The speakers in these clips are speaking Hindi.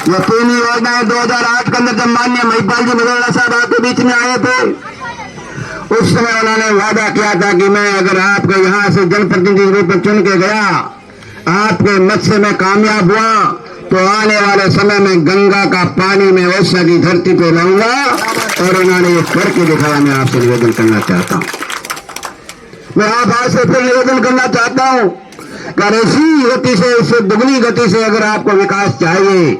ये तीन योजनाएं 2008 के अंदर जब माननीय महिपाल जी मदेरणा साहब आपके बीच में आए थे, उस समय उन्होंने वादा किया था कि मैं अगर आपको यहाँ से जनप्रतिनिधि के रूप में चुन के गया, आपके मत से मैं कामयाब हुआ, तो आने वाले समय में गंगा का पानी मैं ओडिशा की धरती पे लाऊंगा। और उन्होंने ये करके दिखाया। मैं आपसे निवेदन करना चाहता हूँ, मैं आपसे फिर निवेदन करना चाहता हूँ कि इसी गति से, इससे दुगनी गति से अगर आपको विकास चाहिए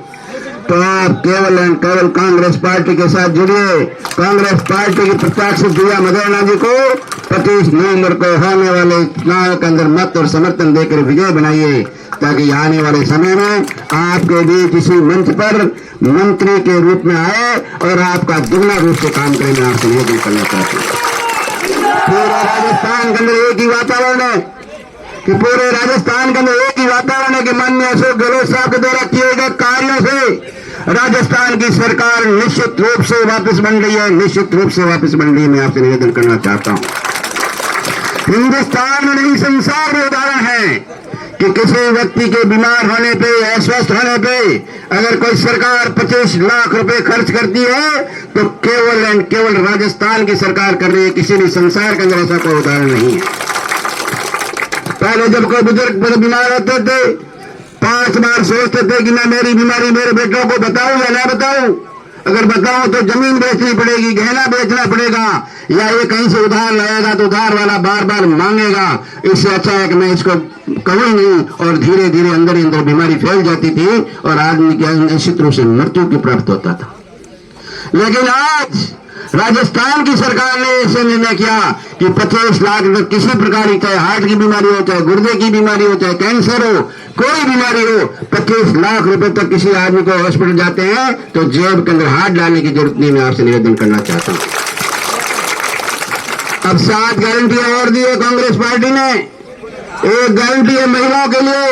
तो आप केवल एंड केवल कांग्रेस पार्टी के साथ जुड़िए। कांग्रेस पार्टी की प्रत्याशी दिया मदेरणा जी को 25 नवंबर को होने वाले चुनाव के अंदर मत और समर्थन देकर विजय बनाइए, ताकि आने वाले समय में आपके बीच इसी मंच पर मंत्री के रूप में आए और आपका दुगना रूप से काम करें। मैं आपसे निवेदन करना चाहता हूँ। पूरे राजस्थान के अंदर एक ही वातावरण है कि पूरे राजस्थान के अंदर एक ही वातावरण है कि माननीय अशोक गहलोत साहब के द्वारा किए गए कार्यों से राजस्थान की सरकार निश्चित रूप से वापस बन रही है, निश्चित रूप से वापस बन रही है। मैं आपसे निवेदन करना चाहता हूँ, हिंदुस्तान में नहीं संसार में उदाहरण है कि किसी व्यक्ति के बीमार होने पे, अस्वस्थ होने पे अगर कोई सरकार 25 लाख रुपए खर्च करती है तो केवल एंड केवल राजस्थान की सरकार कर रही है। किसी भी संसार के अंदर ऐसा कोई उदाहरण नहीं है। पहले जब कोई बुजुर्ग बीमार होते थे 5 बार सोचते थे कि मैं मेरी बीमारी मेरे बेटों को बताऊं या ना बताऊं। अगर बताऊं तो जमीन बेचनी पड़ेगी, गहना बेचना पड़ेगा, या ये कहीं से उधार लाएगा तो उधार वाला बार बार मांगेगा। इससे अच्छा है कि मैं इसको कहूं नहीं। और धीरे धीरे अंदर ही अंदर बीमारी फैल जाती थी और आदमी के निश्चित रूप से मृत्यु की प्राप्त होता था। लेकिन आज राजस्थान की सरकार ने ऐसे निर्णय किया कि 25 लाख किसी प्रकार की, चाहे हार्ट की बीमारी हो, चाहे गुर्दे की बीमारी हो, चाहे कैंसर हो, कोई बीमारी हो, 25 लाख रुपए तक किसी आदमी को हॉस्पिटल जाते हैं तो जेब के अंदर हाथ डालने की जरूरत नहीं। मैं आपसे निवेदन करना चाहता हूं। अब 7 गारंटियां और दी है कांग्रेस पार्टी ने। एक गारंटी है महिलाओं के लिए,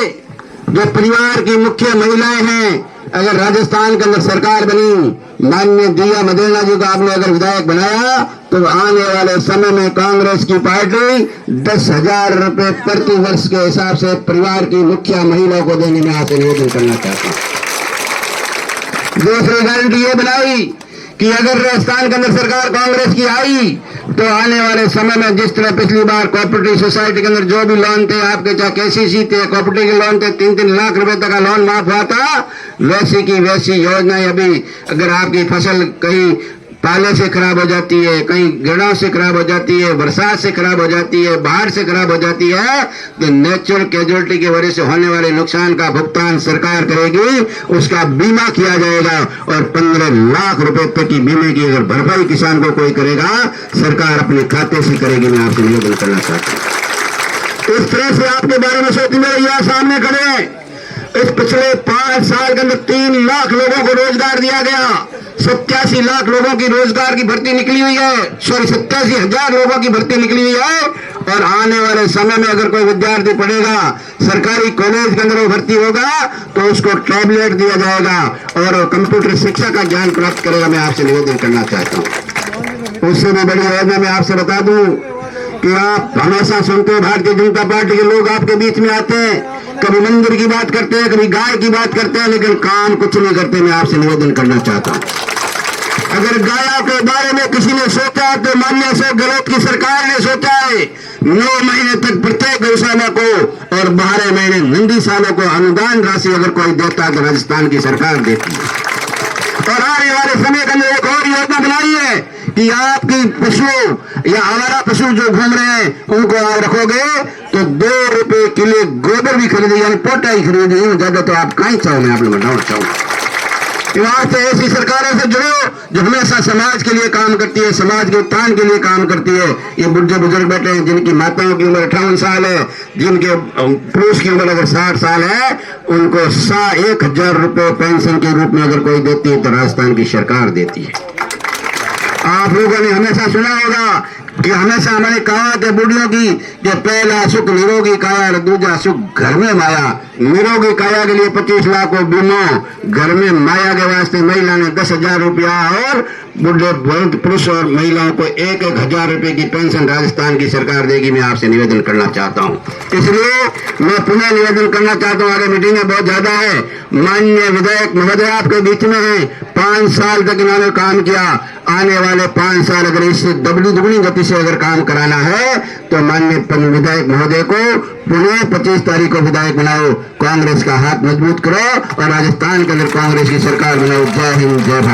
जो परिवार की मुख्य महिलाएं हैं। अगर राजस्थान के अंदर सरकार बनी, माननीय दिया मदेरणा जी को आपने अगर विधायक बनाया, तो आने वाले समय में कांग्रेस की पार्टी 10,000 रुपए प्रति वर्ष के हिसाब से परिवार की मुखिया महिलाओं को देने में आपसे निवेदन करना चाहता हूं। दूसरी गारंटी ये बनाई कि अगर राजस्थान के अंदर सरकार कांग्रेस की आई तो आने वाले समय में जिस तरह पिछली बार कोऑपरेटिव सोसाइटी के अंदर जो भी लोन थे आपके, चाहे केसीसी थे, कोऑपरेटिव के लोन थे, 3-3 लाख रुपए तक का लोन माफ हुआ था, वैसी की वैसी योजनाएं अभी अगर आपकी फसल कहीं पाले से खराब हो जाती है, कहीं गिड़ाव से खराब हो जाती है, बरसात से खराब हो जाती है, बाढ़ से खराब हो जाती है, तो नेचुरल कैजुअलिटी की वजह से होने वाले नुकसान का भुगतान सरकार करेगी, उसका बीमा किया जाएगा और 15 लाख रुपए तक की बीमे की अगर भरपाई किसान को कोई करेगा, सरकार अपने खाते से करेगी। मैं आपसे निवेदन करना चाहता हूँ। इस तरह से आपके बारे में सोचते मेरे यहाँ सामने खड़े हैं। इस पिछले 5 साल के अंदर 3 लाख लोगों को रोजगार दिया गया, 87 लाख लोगों की रोजगार की भर्ती निकली हुई है, 87,000 लोगों की भर्ती निकली हुई है। और आने वाले समय में अगर कोई विद्यार्थी पढ़ेगा, सरकारी कॉलेज के अंदर वो भर्ती होगा तो उसको टैबलेट दिया जाएगा और कंप्यूटर शिक्षा का ज्ञान प्राप्त करेगा। मैं आपसे निवेदन करना चाहता हूँ। उससे भी बड़ी योजना मैं आपसे बता दूं कि आप हमेशा सुनते हो भारतीय जनता पार्टी के लोग आपके बीच में आते हैं, कभी मंदिर की बात करते हैं, कभी गाय की बात करते हैं, लेकिन काम कुछ नहीं करते। मैं आपसे निवेदन करना चाहता हूं, अगर गायों के बारे में किसी ने सोचा तो माननीय अशोक गहलोत की सरकार ने सोचा है। 9 महीने तक प्रत्येक गौशाला को और 12 महीने नंदी सालों को अनुदान राशि अगर कोई देता तो राजस्थान की सरकार देती है। और आने वाले समय के अंदर एक और योजना बनाई है कि आपकी पशु या हमारा पशु जो घूम रहे हैं उनको आप रखोगे तो 2 रुपए किलो गोबर भी खरीदेगी, यानी पोटा ही खरीदेगी। ज्यादा तो आप कहीं चाहो, मैं आप लोग बताना चाहूंगा। वहां से ऐसी सरकारों से जुड़ो जो हमेशा समाज के लिए काम करती है, समाज के उत्थान के लिए काम करती है। ये बुढ़े बुजुर्ग बैठे हैं जिनकी माताओं की उम्र 58 साल है, जिनके पुरुष की उम्र अगर 60 साल है, उनको 1,000 रुपए पेंशन के रूप में अगर कोई देती है तो राजस्थान की सरकार देती है। आप लोगों ने हमेशा सुना होगा कि हमेशा हमारी कहावत है बुढ़ियों की कि पहला सुख निरोगी काया और दूसरा सुख घर में माया। निरोगी काया के लिए 25 लाख को बीमा, घर में माया के वास्ते महिला ने 10,000 रुपया और बुढ़े वृद्ध पुरुष और महिलाओं को 1,000 रुपए की पेंशन राजस्थान की सरकार देगी। मैं आपसे निवेदन करना चाहता हूं। इसलिए मैं पुनः निवेदन करना चाहता हूं, आगे मीटिंगें बहुत ज्यादा है। माननीय विधायक महोदय आपके बीच में हैं, 5 साल तक इन्होंने काम किया। आने वाले 5 साल अगर इससे दुगनी गति से अगर काम कराना है तो माननीय विधायक महोदय को पुनः 25 तारीख को विधायक बनाओ, कांग्रेस का हाथ मजबूत करो और राजस्थान के अंदर कांग्रेस की सरकार बनाओ। जय हिंद, जय भारत।